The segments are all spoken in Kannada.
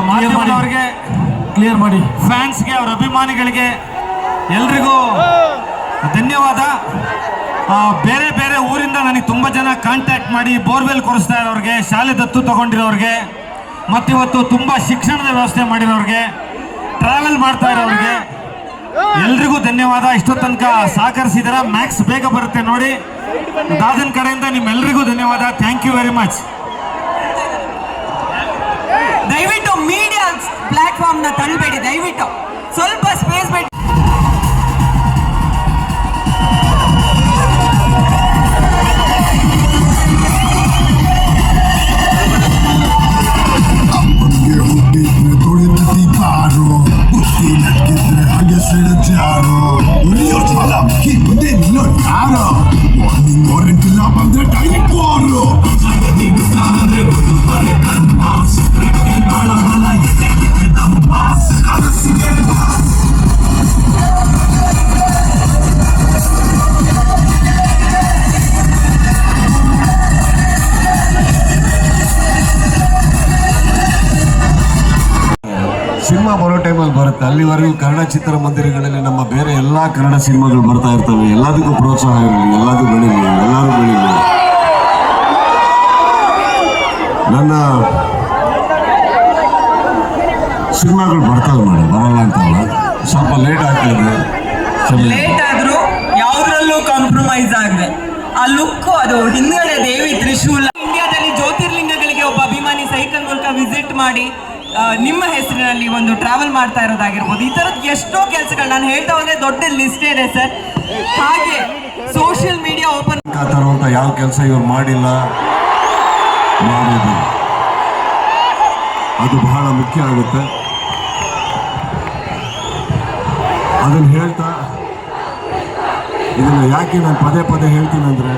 ಮಾಧ್ಯಮದವರಿಗೆ, ಕ್ಲಿಯರ್ ಮಾಡಿ, ಫ್ಯಾನ್ಸ್ಗೆ, ಅವರ ಅಭಿಮಾನಿಗಳಿಗೆ ಎಲ್ರಿಗೂ ಧನ್ಯವಾದ. ಬೇರೆ ಬೇರೆ ಊರಿಂದ ನನಗೆ ತುಂಬ ಜನ ಕಾಂಟ್ಯಾಕ್ಟ್ ಮಾಡಿ ಬೋರ್ವೆಲ್ ಕೊರೆಸ್ತಾ ಇರೋರಿಗೆ, ಶಾಲೆ ದತ್ತು ತಗೊಂಡಿರೋರಿಗೆ, ಮತ್ತಿವತ್ತು ತುಂಬ ಶಿಕ್ಷಣದ ವ್ಯವಸ್ಥೆ ಮಾಡಿರೋರಿಗೆ, ಟ್ರಾವೆಲ್ ಮಾಡ್ತಾ ಇರೋರಿಗೆ ಎಲ್ರಿಗೂ ಧನ್ಯವಾದ. ಇಷ್ಟೋ ತನಕ ಸಹಕರಿಸಿದಾರ. ಮ್ಯಾಕ್ಸ್ ಬೇಗ ಬರುತ್ತೆ ನೋಡಿ. ದಾದನ್ ಕಡೆಯಿಂದ ನಿಮ್ಮೆಲ್ಲರಿಗೂ ಧನ್ಯವಾದ. Thank you very much. ದಯವಿಟ್ಟು ಮೀಡಿಯಾ ಪ್ಲಾಟ್ಫಾರ್ಮ್ನ ತಳ್ಳಬೇಡಿ, ದಯವಿಟ್ಟು ಸ್ವಲ್ಪ ಸ್ಪೇಸ್ ಬಿಟ್ಟು. ಸಿನಿಮಾ ಬರೋ ಟೈಮಲ್ಲಿ ಬರುತ್ತೆ. ಅಲ್ಲಿವರೆಗೂ ಕನ್ನಡ ಚಿತ್ರಮಂದಿರಗಳಲ್ಲಿ ನಮ್ಮ ಬೇರೆ ಎಲ್ಲ ಕನ್ನಡ ಸಿನಿಮಾಗಳು ಬರ್ತಾ ಇರ್ತವೆ. ಎಲ್ಲದಕ್ಕೂ ಪ್ರೋತ್ಸಾಹ ಇರಲಿ, ಎಲ್ಲದೂ ಬೆಳೀಲಿ, ಎಲ್ಲರೂ ಬೆಳೀಲಿ. ನನ್ನ ಸಿನಿಮಾಗಳು ಬರ್ತಾವೆ ಮೇಡಮ್, ಬರಲ್ಲ ಅಂತಲ್ಲ. ಸ್ವಲ್ಪ ಲೇಟ್ ಆಗ್ತದೆ, ಲೇಟ್ ಆದ್ರೂ ಯಾವುದ್ರಲ್ಲೂ ಕಾಂಪ್ರಮೈಸ್ ಆಗದೆ ಆ ಲುಕ್, ಅದು ಹಿಂದ್ಗಡೆ ದೇವಿ ತ್ರಿಶೂಲ. ಇಂಡಿಯಾದಲ್ಲಿ ಜ್ಯೋತಿರ್ಲಿಂಗಗಳಿಗೆ ಒಬ್ಬ ಅಭಿಮಾನಿ ಸೈಕಲ್ ಮೂಲಕ ವಿಸಿಟ್ ಮಾಡಿ ನಿಮ್ಮ ಹೆಸರಿನಲ್ಲಿ ಒಂದು ಟ್ರಾವೆಲ್ ಮಾಡ್ತಾ ಇರೋದಾಗಿರ್ಬೋದು. ಈ ಥರದ್ದು ಎಷ್ಟೋ ಕೆಲಸಗಳು ನಾನು ಹೇಳ್ತಾ ಹೋದ್ರೆ ದೊಡ್ಡ ಲಿಸ್ಟ್ ಇದೆ ಸರ್. ಹಾಗೆ ಸೋಷಿಯಲ್ ಮೀಡಿಯಾ ಓಪನ್ ತರುವಂಥ ಯಾವ ಕೆಲಸ ಇವ್ರು ಮಾಡಿಲ್ಲ, ಮಾಡೋದು ಅದು ಬಹಳ ಮುಖ್ಯ ಆಗುತ್ತೆ. ಅದನ್ನು ಹೇಳ್ತಾ ಇದನ್ನು ಯಾಕೆ ನಾನು ಪದೇ ಪದೇ ಹೇಳ್ತೀನಿ ಅಂದರೆ,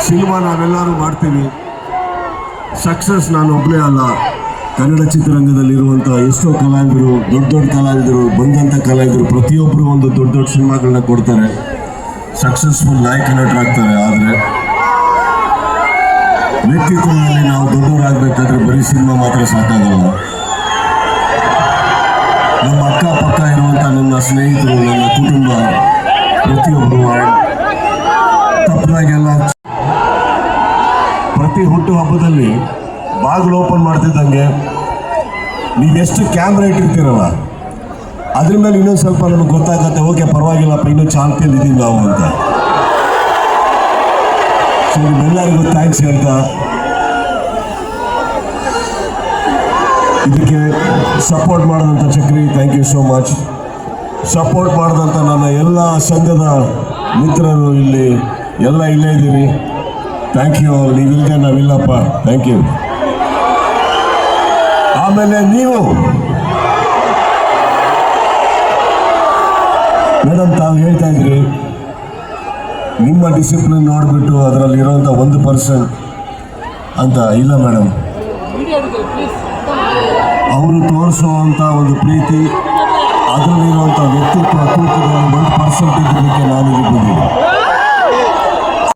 ಸಿನಿಮಾ ನಾವೆಲ್ಲರೂ ಮಾಡ್ತೀವಿ. ಸಕ್ಸಸ್ ನಾನು ಒಬ್ಬನೇ ಅಲ್ಲ, ಕನ್ನಡ ಚಿತ್ರರಂಗದಲ್ಲಿರುವಂಥ ಎಷ್ಟೋ ಕಲಾವಿದರು, ದೊಡ್ಡ ದೊಡ್ಡ ಕಲಾವಿದರು, ಬಂದಂಥ ಕಲಾವಿದರು ಪ್ರತಿಯೊಬ್ಬರು ಒಂದು ದೊಡ್ಡ ದೊಡ್ಡ ಸಿನಿಮಾಗಳನ್ನ ಕೊಡ್ತಾರೆ, ಸಕ್ಸಸ್ಫುಲ್ ನಾಯಕ ನಟರಾಗ್ತಾರೆ. ಆದರೆ ವ್ಯಕ್ತಿತ್ವದಲ್ಲಿ ನಾವು ದೊಡ್ಡವರಾಗಬೇಕಾದ್ರೆ ಬರೀ ಸಿನಿಮಾ ಮಾತ್ರ ಸಾಕಾಗಲ್ಲ. ನಮ್ಮ ಅಕ್ಕಪಕ್ಕ ಇರುವಂಥ ನನ್ನ ಸ್ನೇಹಿತರು, ನನ್ನ ಕುಟುಂಬ, ಪ್ರತಿಯೊಬ್ಬರು ತಪ್ಪದಾಗೆಲ್ಲ ಪ್ರತಿ ಹುಟ್ಟು ಹಬ್ಬದಲ್ಲಿ ಬಾಗಿಲು ಓಪನ್ ಮಾಡ್ತಿದ್ದಂಗೆ ನೀವೆಷ್ಟು ಕ್ಯಾಮ್ರಾ ಇಟ್ಟಿರ್ತೀರಲ್ಲ, ಅದ್ರ ಮೇಲೆ ಇನ್ನೊಂದು ಸ್ವಲ್ಪ ನಮಗೆ ಗೊತ್ತಾಗತ್ತೆ, ಓಕೆ ಪರವಾಗಿಲ್ಲಪ್ಪ, ಇನ್ನೂ ಚಾಲ್ತಿಯಲ್ಲಿ ಇದ್ದೀವಿ ನಾವು ಅಂತ. ಸೊ ನಿಮ್ಮೆಲ್ಲರಿಗೂ ಥ್ಯಾಂಕ್ಸ್ ಹೇಳ್ತಾ, ಇದಕ್ಕೆ ಸಪೋರ್ಟ್ ಮಾಡಿದಂಥ Chakri, thank you so much. Support ಮಾಡಿದಂಥ ನನ್ನ ಎಲ್ಲ ಸಂಘದ ಮಿತ್ರರು ಇಲ್ಲಿ ಎಲ್ಲ ಇಲ್ಲೇ ಇದ್ದೀರಿ, ಥ್ಯಾಂಕ್ ಯು. ನೀವಿಲ್ಲದೆ ನಾವಿಲ್ಲಪ್ಪ, ಥ್ಯಾಂಕ್ ಯು. ಆಮೇಲೆ ನೀವು ಮೇಡಮ್, ತಾವು ಹೇಳ್ತಾ ಇದ್ರಿ ನಿಮ್ಮ ಡಿಸಿಪ್ಲಿನ್ ನೋಡಿಬಿಟ್ಟು ಅದರಲ್ಲಿರೋಂಥ 1% ಅಂತ. ಇಲ್ಲ ಮೇಡಮ್, ಅವರು ತೋರಿಸುವಂಥ ಒಂದು ಪ್ರೀತಿ, ಅದರಲ್ಲಿರುವಂಥ ವ್ಯಕ್ತಿತ್ವ ತೂಕದಲ್ಲಿ 1% ಇದ್ದದಕ್ಕೆ ನಾನು ಇರ್ಬೋದು.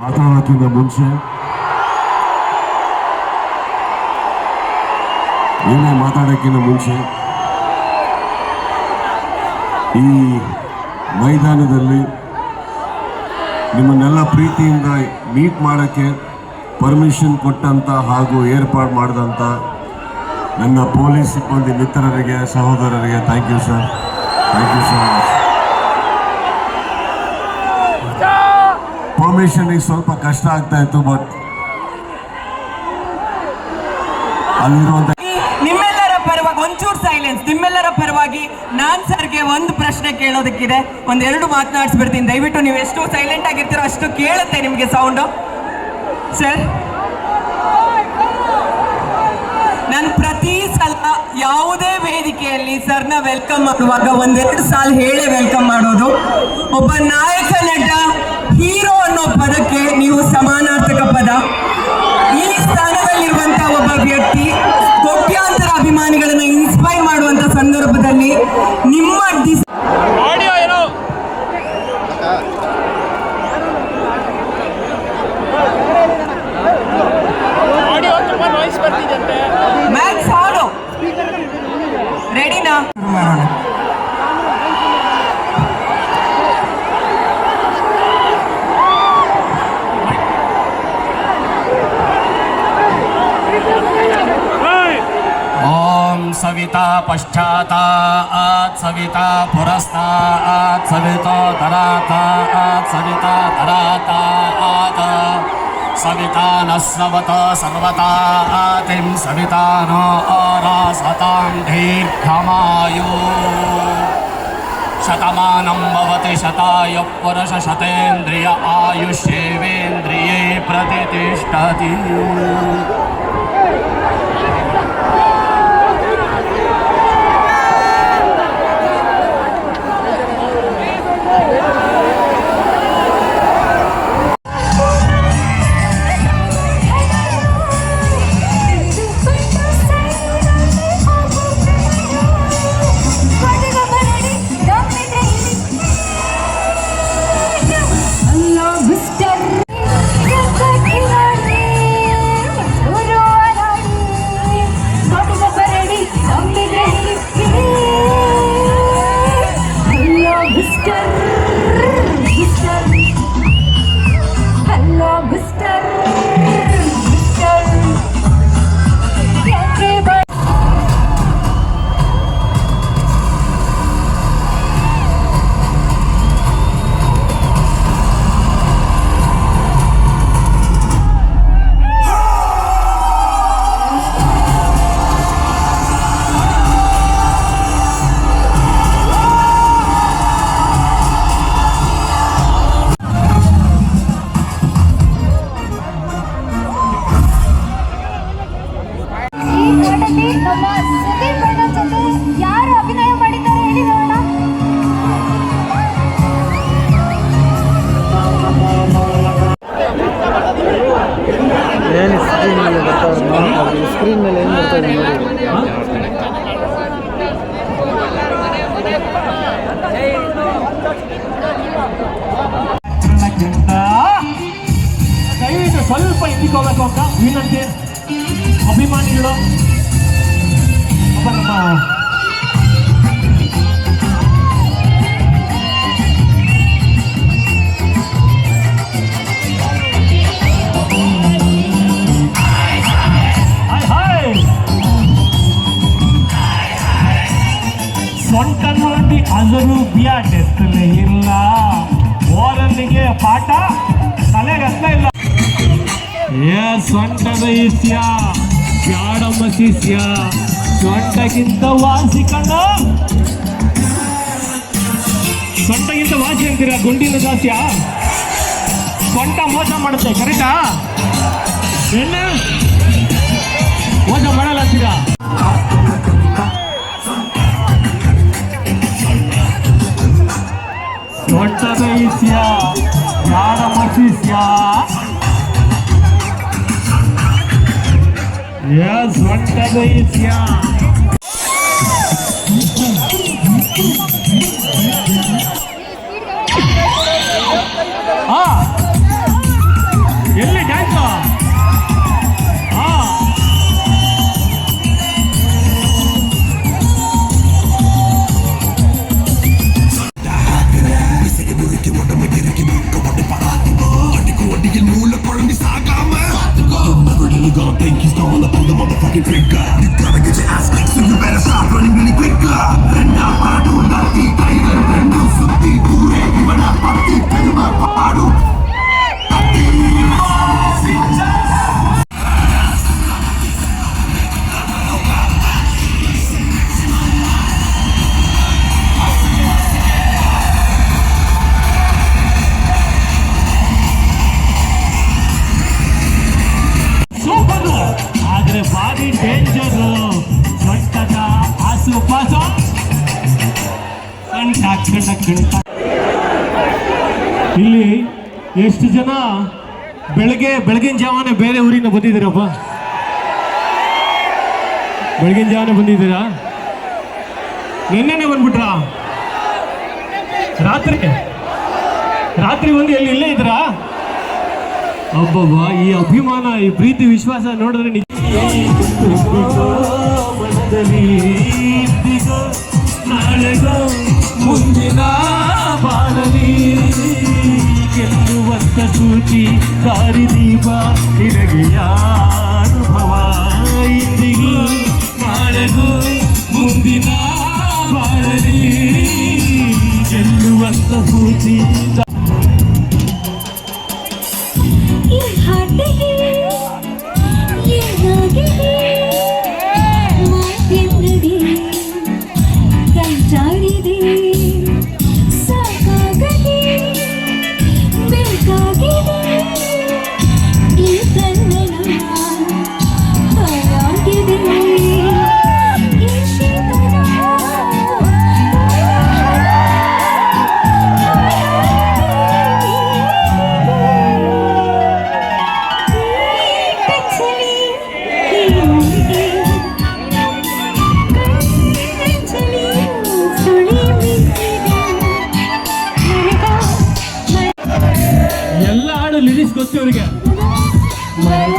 ಮಾತಾಡೋಕ್ಕಿಂತ ಮುಂಚೆ, ಏನೇ ಮಾತಾಡೋಕ್ಕಿಂತ ಮುಂಚೆ ಈ ಮೈದಾನದಲ್ಲಿ ನಿಮ್ಮನ್ನೆಲ್ಲ ಪ್ರೀತಿಯಿಂದ ಮೀಟ್ ಮಾಡೋಕ್ಕೆ ಪರ್ಮಿಷನ್ ಕೊಟ್ಟಂಥ ಹಾಗೂ ಏರ್ಪಾಡು ಮಾಡಿದಂಥ ನನ್ನ ಪೊಲೀಸ್ ಸಿಬ್ಬಂದಿ ಮಿತ್ರರಿಗೆ, ಸಹೋದರರಿಗೆ thank you sir, thank you so much. ಪರ್ಮಿಷನ್ಗೆ ಸ್ವಲ್ಪ ಕಷ್ಟ ಆಗ್ತಾ ಇತ್ತು, ಬಟ್ ಅಲ್ಲಿರುವಂಥ ನಿಮ್ಮೆಲ್ಲರ ಪರವಾಗಿ ಒಂಚೂರು ಸೈಲೆನ್ಸ್. ನಿಮ್ಮೆಲ್ಲರ ಪರವಾಗಿ ನಾನ್ ಸರ್ಗೆ ಒಂದು ಪ್ರಶ್ನೆ ಕೇಳೋದಕ್ಕಿದೆ, ಒಂದೆರಡು ಮಾತನಾಡಿಸ್ಬಿಡ್ತೀನಿ. ದಯವಿಟ್ಟು ನೀವು ಎಷ್ಟು ಸೈಲೆಂಟ್ ಆಗಿರ್ತೀರೋ ಅಷ್ಟು ಕೇಳುತ್ತೆ ನಿಮಗೆ ಸೌಂಡು. ಸರ್, ನಾನು ಪ್ರತಿ ಸಲ ಯಾವುದೇ ವೇದಿಕೆಯಲ್ಲಿ ಸರ್ನ ವೆಲ್ಕಮ್ ಮಾಡುವಾಗ ಒಂದೆರಡು ಸಾಲ ಹೇಳೇ ವೆಲ್ಕಮ್ ಮಾಡೋದು. ಒಬ್ಬ ನಾಯಕ ನಟ, ಹೀರೋ ಅನ್ನೋ ಪದಕ್ಕೆ ನೀವು ಸಮಾನಾರ್ಥಕ ಪದ. ಈ ಸ್ಥಾನದಲ್ಲಿರುವಂತಹ ಒಬ್ಬ ವ್ಯಕ್ತಿ ಕೋಟ್ಯಾಂತರ ಅಭಿಮಾನಿಗಳನ್ನ ಇನ್ಸ್ಪೈರ್ ಮಾಡುವಂತ ಸಂದರ್ಭದಲ್ಲಿ ನಿಮ್ಮ ಆಡಿಯೋ ತುಂಬಾ ನಾಯ್ಸ್ ಬರ್ತಿದೆ. सविता पश्चातात् सविता पुरस्तात् सवितो धरातात् सविता धरातात् सविता नः स्रवत सर्वतातिं सविता नो आरासतां दीर्घमायु शतमानं भवति शतायुः पुरुष शतेन्द्रिय आयुष्येवेन्द्रिये प्रतिष्ठति। ಯಾರು ಅಭಿನಯ ಮಾಡಿದ್ದಾರೆ ಹೇಳಿ ನೋಡೋಣ. ಏನು ಸ್ಕ್ರೀನ್ ಮೇಲೆ ಬರ್ತಾವೆ ಸ್ಕ್ರೀನ್ ಮೇಲೆ ಏನು ಬರ್ತಾವೆ ನೋಡಿ. ದಯವಿಟ್ಟು ಸ್ವಲ್ಪ ಹಿಂದಿಕೋಬೇಕು ಅಂತ ವಿನಂತಿ. ಅಭಿಮಾನಿಗಳು ಒಬ್ಬ ನಮ್ಮ ಸೊಂಟ ನೋಡಿ ಅದರು ಬಿಯಾಟೆತ್ತಲೇ ಇಲ್ಲ, ಓರಲ್ಲಿಗೆ ಪಾಠ ತಲೆಗೆ ಹತ್ತ ಇಲ್ಲ. ಏ ಸೊಂಟದ ಇಸ್ಯ ಬ್ಯಾಡಮ್ಮ ಶಿಷ್ಯ, ಸೊಂಟಗಿಂತ ವಾಸಿ ಕಣ್ಣ. ಸೊಂಟಗಿಂತ ವಾಸಿ ಅಂತೀರ, ಗುಂಡಿನ ಜಾಸ್ತಿಯ ಸೊಂಟ ಮೋಸ ಮಾಡುತ್ತೆ. ಕರೆಕ್ಟಾ? ಏನು ಮೋಸ ಮಾಡಲ್ಲ ಅಂತೀರಾ? ಸೊಂಟದ ಇಸ್ಯ ಬ್ಯಾಡಮ್ಮ ಶಿಷ್ಯ, ಸೊಂಟದ ಇಸ್ಯ. ಎಲ್ಲಿ dance? Think he's throwing up on the motherfucking trigger. You gotta get your ass kicked, so you better start running really quicker. Renda paadu natti kaigal rendu sutti pure ivana patti kalma paadu. ಆದ್ರೆ ಬಾರಿ ಡೇಂಜರು. ಸೊಂಟದ ಆಸುಪಾಸ ಇಲ್ಲಿ ಎಷ್ಟು ಜನ ಬೆಳಗಿನ ಜಾವನೆ ಬೇರೆ ಊರಿನ ಬಂದಿದ್ದೀರಪ್ಪ? ಬೆಳಗಿನ ಜಾವನೆ ಬಂದಿದ್ದೀರಾ? ನಿನ್ನೆನೆ ಬಂದ್ಬಿಟ್ರ? ರಾತ್ರಿ ಬಂದು ಎಲ್ಲಿ ಇಲ್ಲೇ ಇದ್ರಾ? ಅಬ್ಬಬ್ಬ, ಈ ಅಭಿಮಾನ, ಈ ಪ್ರೀತಿ ವಿಶ್ವಾಸ ನೋಡಿದ್ರೆ ನಿಜ. ನಾಳೆಗೋ ಮುಂದಿನ ಬಾಳಲಿ ಗೆಲ್ಲುವಂತ ಸೂಚಿ ದಾರಿದೀಪ ನಿನಗೆಯ ಅನುಭವ. ಇಂದಿಗೂ ನಾಳೆಗೂ ಮುಂದಿನ ಬಾಳಲಿ ಗೆಲ್ಲುವಂತ ಸೂಚಿ ಈ ಹಾಡಿಗೆ ಏನಾಗಿದೆ ಮಾತೆನ್ನದೆ ಕೈ ಜಾರಿದೆ ಸಾಕಾಗದೆ ಬೇಕಾಗಿದೆ ಈ ಕನ್ನಡ ಹಾಯಾಗಿದೆ ಈ ಶೀತಲ ಎಲ್ಲ ಹಾಡು ಲಿರಿಕ್ಸ್ ಗೊತ್ತು ಇವ್ರಿಗೆ ಮರ